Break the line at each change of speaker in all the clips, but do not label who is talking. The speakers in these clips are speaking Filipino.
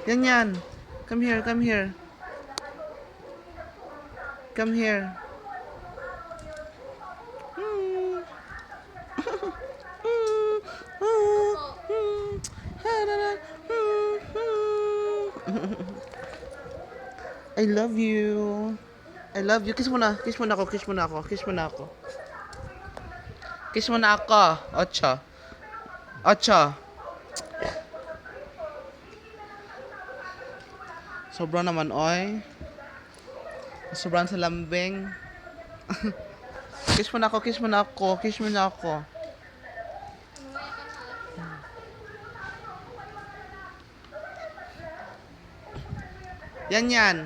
Yan yan. Come here, come here. Come here. I love you. I love you. Kiss mo na. Kiss mo na ako. Kiss mo na ako. Kiss mo na ako. Kiss mo na ako. Ocho. Ocho. Sobra naman, oy. Sobrang sa lambing. Kiss mo na ako. Kiss mo na ako. Kiss mo na ako. Yan yan.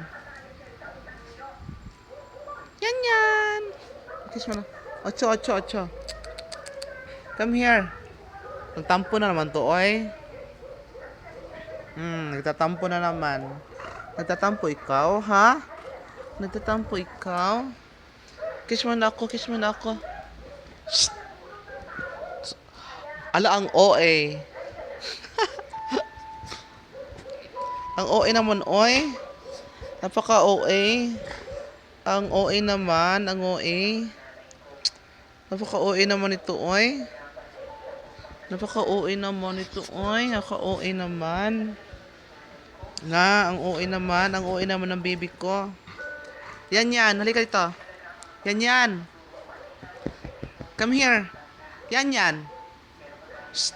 Yan yan. Kiss mo na. Ocho, ocho, ocho. Come here. Nagtampo na naman to, oy. Nagtatampo na naman. Nagtatampo ikaw, ha? Nagtatampo ikaw? Kiss mo na ako, kiss mo na ako. Shh. Ala, ang OA. Ang OA naman, oy. Napaka-OA. Ang OA naman, ang OA. Napaka-OA naman ito, oy. Napaka-OA naman ito, oy. Napaka-OA naman. Nga, ang OA naman. Ang OA naman ng baby ko. Yan yan. Halika dito. Yan yan. Come here. Yan yan. Shh.